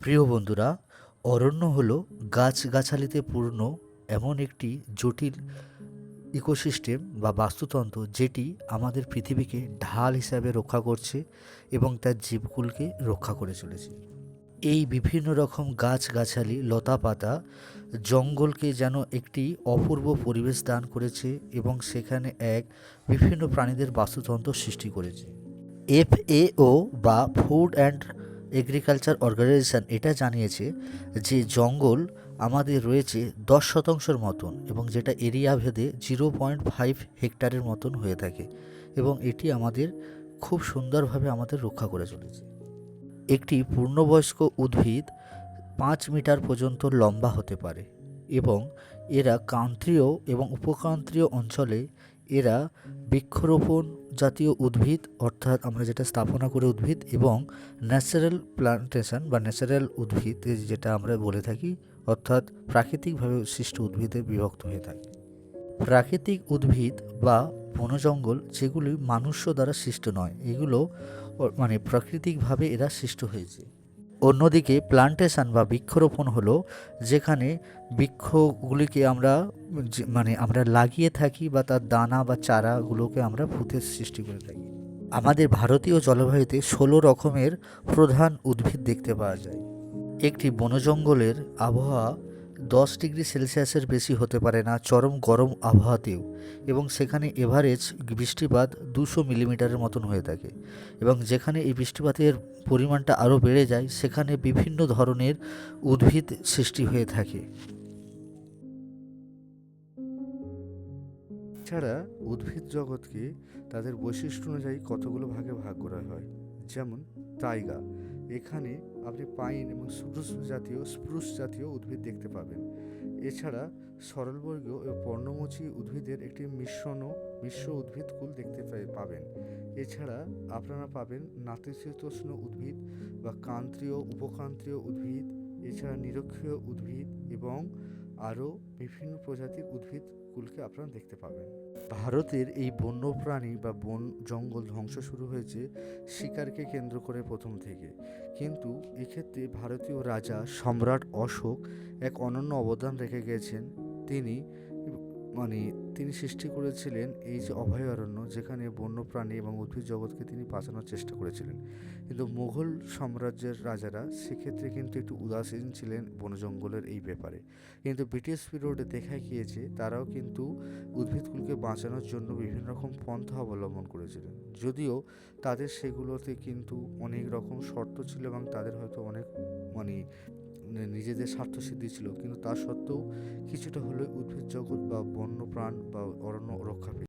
প্রিয় বন্ধুরা, অরণ্য হলো গাছগাছালিতে পূর্ণ এমন একটি জটিল ইকোসিস্টেম বা বাস্তুতন্ত্র যেটি আমাদের পৃথিবীকে ঢাল হিসাবে রক্ষা করছে এবং তার জীবকুলকে রক্ষা করে চলেছে। এই বিভিন্ন রকম গাছগাছালি, লতাপাতা জঙ্গলকে যেন একটি অপূর্ব পরিবেশ দান করেছে এবং সেখানে এক বিভিন্ন প্রাণীদের বাস্তুতন্ত্র সৃষ্টি করেছে। FAO বা ফুড অ্যান্ড এগ্রিকালচার অর্গানাইজেশন এটা জানিয়েছে যে জঙ্গল আমাদের রয়েছে 10% মতন এবং যেটা এরিয়া ভেদে 0.5 হেক্টরের মতন হয়ে থাকে এবং এটি আমাদের খুব সুন্দরভাবে আমাদের রক্ষা করে চলেছে। একটি পূর্ণবয়স্ক উদ্ভিদ 5 মিটার পর্যন্ত লম্বা হতে পারে এবং এরা ক্রান্তীয় এবং উপক্রান্তীয় অঞ্চলে এরা বৃক্ষরোপণ জাতীয় উদ্ভিদ, অর্থাৎ আমরা যেটা স্থাপনা করে উদ্ভিদ, এবং ন্যাচারাল প্লান্টেশন বা ন্যাচারাল উদ্ভিদ যেটা আমরা বলে থাকি, অর্থাৎ প্রাকৃতিকভাবে সৃষ্ট উদ্ভিদে বিভক্ত হয়ে থাকে। প্রাকৃতিক উদ্ভিদ বা বনজঙ্গল যেগুলি মানুষ্য দ্বারা সৃষ্ট নয়, এগুলো মানে প্রাকৃতিকভাবে এরা সৃষ্ট হয়েছে। অন্যদিকে প্লান্টেশন বা বৃক্ষরোপণ হলো যেখানে বৃক্ষগুলিকে আমরা আমরা লাগিয়ে থাকি বা তার দানা বা চারাগুলোকে আমরা পুঁতে সৃষ্টি করে থাকি। আমাদের ভারতীয় জলবায়ুতে 16 রকমের প্রধান উদ্ভিদ দেখতে পাওয়া যায়। একটি বনজঙ্গলের আবহাওয়া 10 ডিগ্রি সেলসিয়াসের বেশি হতে পারে না চরম গরম আবহাওয়াতেও, এবং সেখানে এভারেজ বৃষ্টিপাত 200 মিলিমিটারের মতন হয়ে থাকে, এবং যেখানে এই বৃষ্টিপাতের পরিমাণটা আরও বেড়ে যায় সেখানে বিভিন্ন ধরনের উদ্ভিদ সৃষ্টি হয়ে থাকে। এছাড়া উদ্ভিদ জগৎকে তাদের বৈশিষ্ট্য অনুযায়ী কতগুলো ভাগে ভাগ করা হয়। যেমন তাইগা, এখানে আপনি পাইন এবং স্প্রুস জাতীয় উদ্ভিদ দেখতে পাবেন। এছাড়া সরলবর্গীয় ও পর্ণমোচী উদ্ভিদের একটি মিশ্র উদ্ভিদকুল দেখতে পাবেন। এছাড়া আপনারা পাবেন নাতিশীতোষ্ণ উদ্ভিদ বা ক্রান্তীয় উপক্রান্তীয় উদ্ভিদ, এছাড়া নিরক্ষীয় উদ্ভিদ এবং আরও বিভিন্ন প্রজাতির উদ্ভিদকুলকে আপনারা দেখতে পাবেন। ভারতের এই বন্যপ্রাণী বা বন জঙ্গল ধ্বংস শুরু হয়েছে শিকারকে কেন্দ্র করে প্রথম থেকে, কিন্তু এক্ষেত্রে ভারতীয় রাজা সম্রাট অশোক এক অনন্য অবদান রেখে গেছেন। তিনি তিনি সৃষ্টি করেছিলেন এই যে অভয়ারণ্য, যেখানে বন্যপ্রাণী এবং উদ্ভিদ জগৎকে তিনি বাঁচানোর চেষ্টা করেছিলেন। কিন্তু মুঘল সাম্রাজ্যের রাজারা সেক্ষেত্রে কিন্তু একটু উদাসীন ছিলেন বনজঙ্গলের এই ব্যাপারে। কিন্তু ব্রিটিশ পিরিয়ডে দেখা গিয়েছে তারাও কিন্তু উদ্ভিদকুলকে বাঁচানোর জন্য বিভিন্ন রকম পন্থা অবলম্বন করেছিলেন, যদিও তাদের সেগুলোতে কিন্তু অনেক রকম শর্ত ছিল এবং তাদের হয়তো অনেক মানে নিজেদের স্বার্থসিদ্ধি ছিল, কিন্তু তা সত্ত্বেও কিছুটা হলেও উদ্ভিদ জগৎ বা বন্যপ্রাণ বা অরণ্য রক্ষা পেয়েছে।